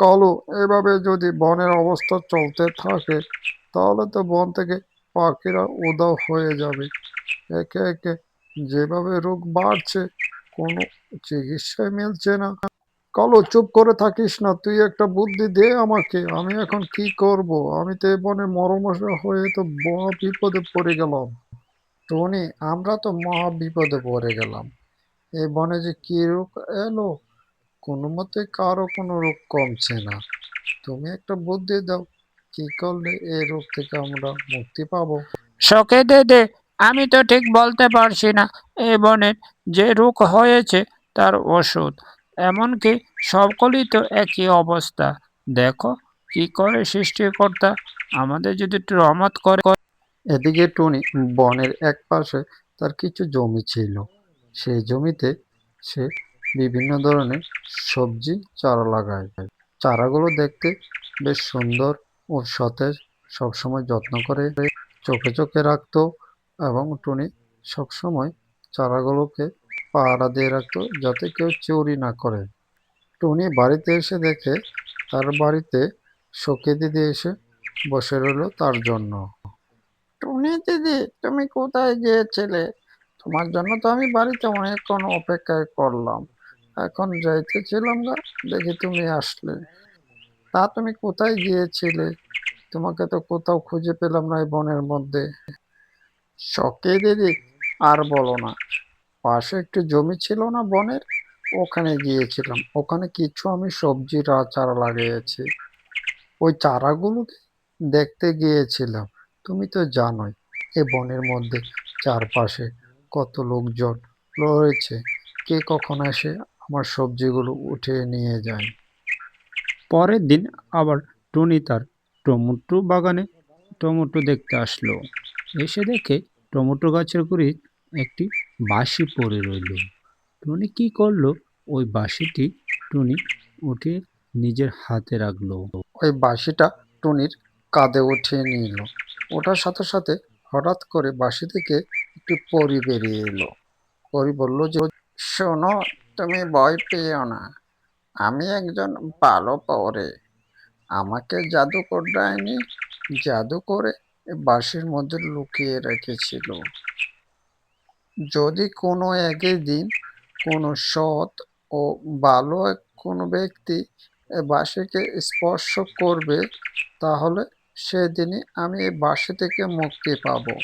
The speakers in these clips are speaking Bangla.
কালু, এভাবে যদি বনের অবস্থা চলতে থাকে তাহলে তো বন থেকে পাখিরা উধাও হয়ে যাবে। একে একে যেভাবে রোগ বাড়ছে, কোনো চিকিৎসাই মিলছে না। কালু, চুপ করে থাকিস না, তুই একটা বুদ্ধি দে আমাকে। আমি এখন কি করব? আমি তো এ বনে মরমশা হয়ে তো মহা বিপদে পড়ে গেলাম। টনি, আমরা তো মহা বিপদে পড়ে গেলাম। এই বনে যে কি রোগ এলো, কোনো মতে কারো কোনো রোগ কমছে না। তুমি একটা বুদ্ধি দাও, কি করলে এই রোগ থেকে আমরা মুক্তি পাবো? শোকে দে দে, আমি তো ঠিক বলতে পারছি না এ বনের যে রোগ হয়েছে তার ওষুধ। এমনকি সকলই তো একই অবস্থা। দেখো কি করে সৃষ্টিকর্তা আমাদের যদি একটু রহমত করে। এদিকে টনি বনের এক পাশে তার কিছু জমি ছিল। সেই জমিতে সে বিভিন্ন ধরনের সবজি চারা লাগায়। চারাগুলো দেখতে বেশ সুন্দর ও সতেজ। সবসময় যত্ন করে চোখে চোখে রাখতো, এবং টুনি সবসময় চারাগুলোকে পাহারা দিয়ে রাখতো যাতে কেউ চুরি না করে। টুনি বাড়িতে এসে দেখে তার বাড়িতে সখী দিদি এসে বসে রইল তার জন্য। টুনি দিদি, তুমি কোথায় গিয়েছিলে? তোমার জন্য তো আমি বাড়িতে অনেকক্ষণ অপেক্ষায় করলাম। এখন যাইতেছিলাম না, দেখি তুমি আসলে। তা তুমি কোথায় গিয়েছিলে? তোমাকে তো কোথাও খুঁজে পেলাম না এই বনের মধ্যে। সখী দিদি, আর বলো না, পাশে একটু জমি ছিল না বনের, ওখানে গিয়েছিলাম। ওখানে কিছু আমি সবজির চারা লাগিয়েছি। ওই চারাগুলোকে দেখতে গিয়েছিলাম। তুমি তো জানোই এ বনের মধ্যে চারপাশে কত লোকজন রয়েছে, কে কখন এসে আমার সবজিগুলো উঠিয়ে নিয়ে যায়। পরের দিন আবার টুনি তার টমেটো বাগানে টমেটো দেখতে আসলো। এসে দেখে টমেটো গাছের গুড়ি একটি বাঁশি পড়ে রইল। টুনি কি করলো, ওই বাঁশিটি টুনি উঠে নিজের হাতে রাখলো। ওই বাঁশিটা টুনির কাঁধে উঠিয়ে নিল। ওঠার সাথে সাথে হঠাৎ করে বাঁশি থেকে একটি পরী বেরিয়ে এলো। পরী বলল যে, শোনো, তুমি ভয় পেও না, আমি একজন ভালো পরী। আমাকে জাদুকর ডাইনি জাদু করে এ বাঁশির মধ্যে লুকিয়ে রেখেছিল। যদি কোনো একদিন কোনো সৎ ও ভালো কোনো ব্যক্তি এ বাঁশিকে স্পর্শ করবে, তাহলে সেদিনই আমি এই বাঁশি থেকে মুক্তি পাবো।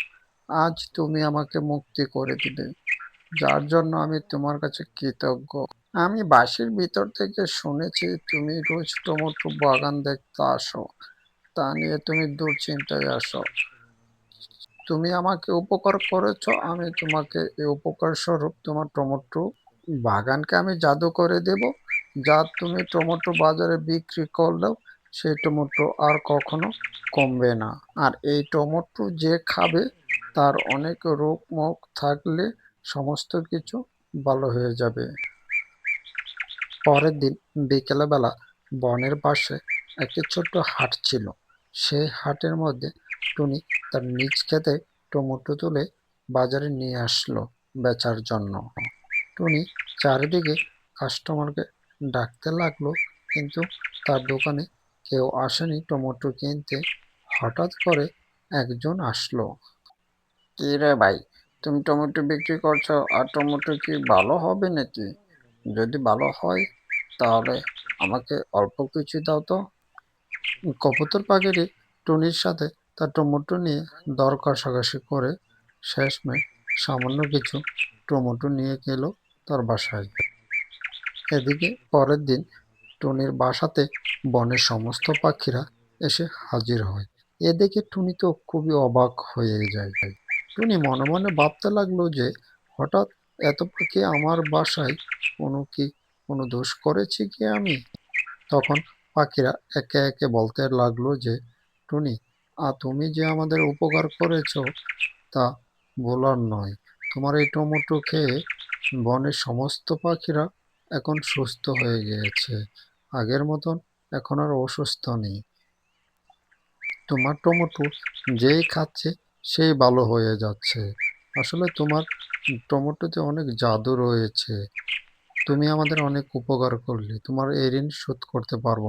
আজ তুমি আমাকে মুক্তি করে দিলে, যার জন্য আমি তোমার কাছে কৃতজ্ঞ। আমি বাঁশির ভিতর থেকে শুনেছি তুমি রোজ টমেটো বাগান দেখতে আসো, তা নিয়ে তুমি দুশ্চিন্তায় আসো। তুমি আমাকে উপকার করেছো, আমি তোমাকে এই উপকার স্বরূপ তোমার টমেটো বাগানকে আমি জাদু করে দেব। যা তুমি টমেটো বাজারে বিক্রি করলেও সেই টমেটো আর কখনো কমবে না। আর এই টমেটো যে খাবে তার অনেক রোগ মুখ থাকলে সমস্ত কিছু ভালো হয়ে যাবে। পরের দিন বিকেলবেলা বনের পাশে একটি ছোট্ট হাট ছিল। সেই হাটের মধ্যে টুনি তার নিজ ক্ষেতে টমেটো তুলে বাজারে নিয়ে আসলো বেচার জন্য। টুনি চারিদিকে কাস্টমারকে ডাকতে লাগলো, কিন্তু তার দোকানে কেউ আসেনি টমেটো কিনতে। হঠাৎ করে একজন আসলো। কি রে ভাই, তুমি টমেটো বিক্রি করছো, আর টমেটো কি ভালো হবে নাকি? যদি ভালো হয় তাহলে আমাকে অল্প কিছু দাও তো। কবুতর পাখিটি টুনির সাথে তার টমেটো নিয়ে দর কষাকষি করে শেষমেশ সামান্য কিছু টমেটো নিয়ে গেল তার বাসায়। এদিকে পরের দিন টুনির বাসাতে বনের সমস্ত পাখিরা এসে হাজির হয়। এ দেখে টুনি তো খুবই অবাক হয়ে যায়। টুনি মনে মনে ভাবতে লাগলো যে হঠাৎ এত পাখি আমার বাসায়, কোনো দোষ করেছি কি আমি? তখন পাখিরা একে একে বলতে লাগলো যে, টুনি, তুমি যে আমাদের উপকার করেছো তা বলার নয়। তোমার এই টমেটো খেয়ে বনের সমস্ত পাখিরা এখন সুস্থ হয়ে গিয়েছে। আগের মতন এখন আর অসুস্থ নেই। তোমার টমেটো যেই খাচ্ছে সেই ভালো হয়ে যাচ্ছে। আসলে তোমার টমেটোতে অনেক জাদু রয়েছে। তুমি আমাদের অনেক উপকার করলে, তোমার এই ঋণ শোধ করতে পারবো না।